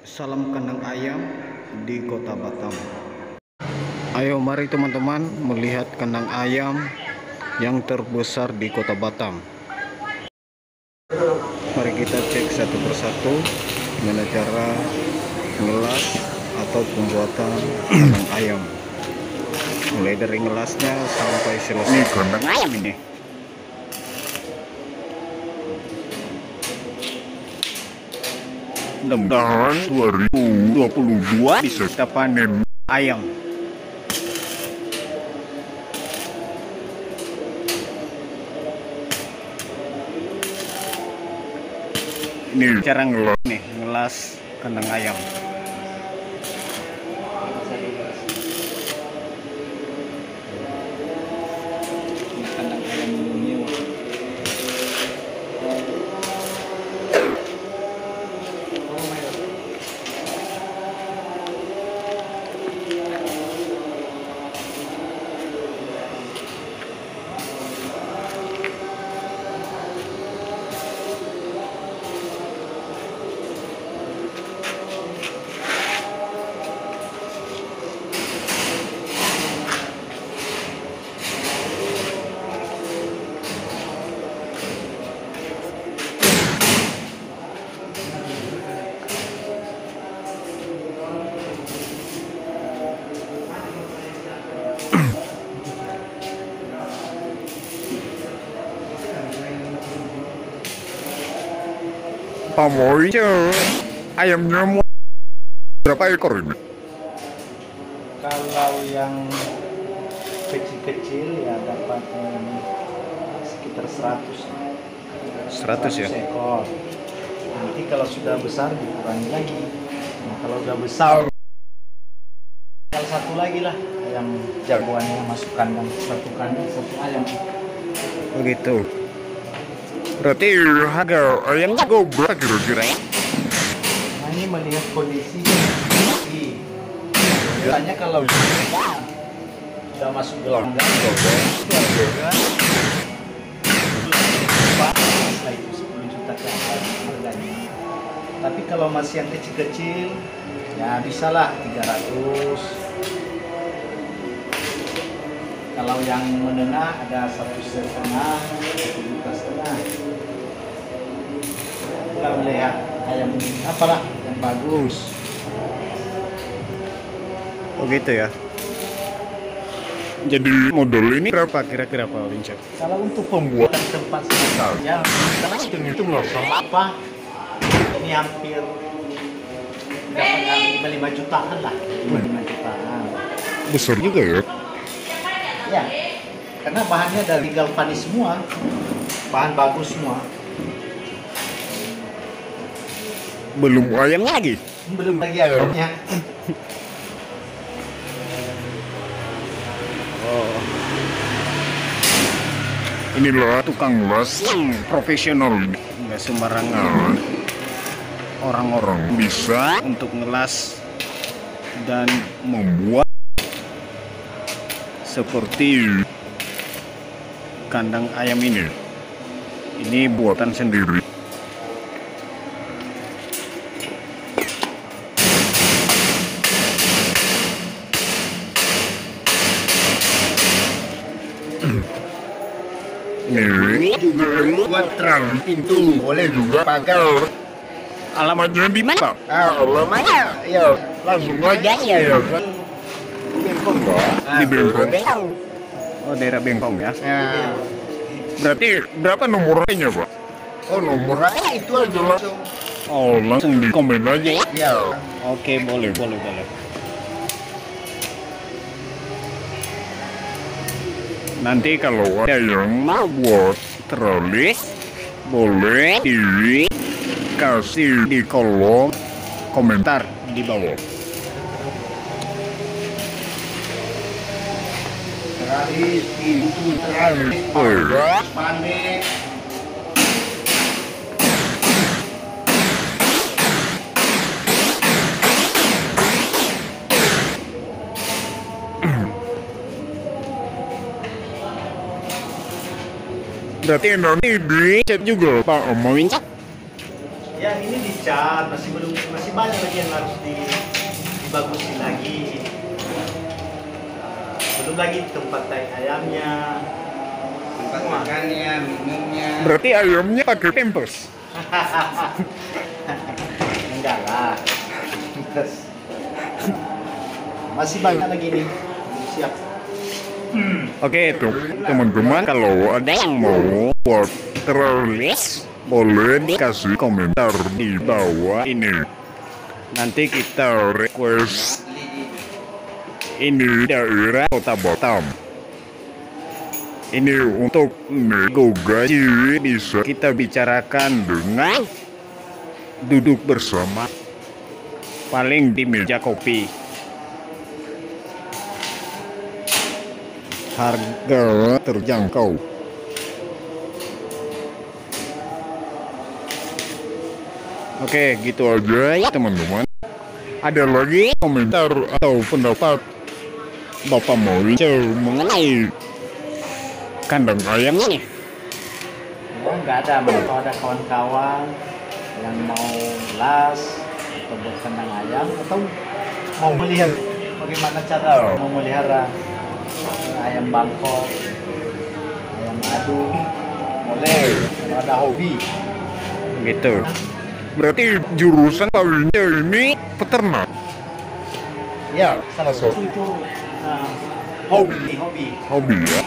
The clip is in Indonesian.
Salam kandang ayam di Kota Batam. Ayo mari teman-teman melihat kandang ayam yang terbesar di Kota Batam. Mari kita cek satu persatu gimana cara ngelas atau pembuatan kandang ayam. Mulai dari ngelasnya sampai selesai. Ini kandang ayam ini. Mudah-mudahan 2022 bisa kita panen Ayam. ini Cara ngelas nih, ngelas kandang ayam. Ini kandang ayam new. pamoi ayamnya mau berapa ekor ini? Kalau yang kecil-kecil ya dapat sekitar 100 ya. ekor. Nanti kalau sudah besar dikurangi lagi. Nah, kalau udah besar tinggal satu lagi lah ayam jagoannya masuk kandang, satu kandang satu ayam. Begitu. Berarti harga ayam jago berapa kira-kira ya? Nah, ini melihat kondisi. Biasanya kalau sudah masuk dalam kandang setelah itu 10 juta ke atas harganya. Tapi kalau masih yang kecil-kecil ya bisalah 300. Kalau yang menengah ada 1,5, 1,5. Kita melihat ayam apalah yang bagus. Begitu ya. Jadi model ini Berapa kira-kira Pak Wincek? Kalau untuk pembuatan tempat sekitar ya itu melosong. apa? Ini hampir dapat 5 jutaan lah, 5 jutaan. Besar juga ya. Ya, karena bahannya dari galvanis semua, bahan bagus semua. Belum ayam lagi. Belum lagi ayamnya. Oh, Inilah tukang las yang profesional. nggak sembarangan Nah, orang-orang bisa untuk ngelas dan membuat seperti kandang ayam ini. Ini buatan sendiri. ini juga buat terang pintu, boleh juga pagar. Alamatnya di mana, Pak? Alamatnya ya langsung aja ya. Bengkong, Pak. Di Bengkong. Oh, daerah Bengkong ya. Ya. Berarti berapa nomornya, Pak? Oh, nomornya itu aja langsung. Oh, langsung di komen aja ya. Ya. Oke, boleh. Nanti kalau ada yang mau buat troli, boleh dikasih di kolom komentar di bawah. Teralis, pintu, teralis, panik. Berarti nanti dicek juga Pak mau Wincek? Ya ini dicat, masih banyak lagi yang harus dibagusin lagi. Belum lagi tempat tai ayamnya, Tempat makannya, minumnya. Berarti ayamnya pakai pampers. enggak lah. Terus masih banyak lagi nih. Siap. Oke itu teman-teman, kalau ada yang mau buat terlis boleh dikasih komentar di bawah ini. Nanti kita request ini daerah Kota Batam. Ini untuk negosiasi bisa kita bicarakan dengan duduk bersama, paling di meja kopi. Harga terjangkau. Oke, gitu aja ya teman-teman. Ada lagi komentar atau pendapat Bapak Moice mengenai kandang ayam ini? Oh, nggak ada. Kalau ada kawan-kawan yang mau las atau buat kandang ayam atau mau melihat bagaimana cara memelihara ayam Bangkok, ayam adu, boleh. Kalau ada hobi. Gitu. Berarti jurusan kawinnya ini peternak. Ya, salah satu itu hobi. Hobi ya.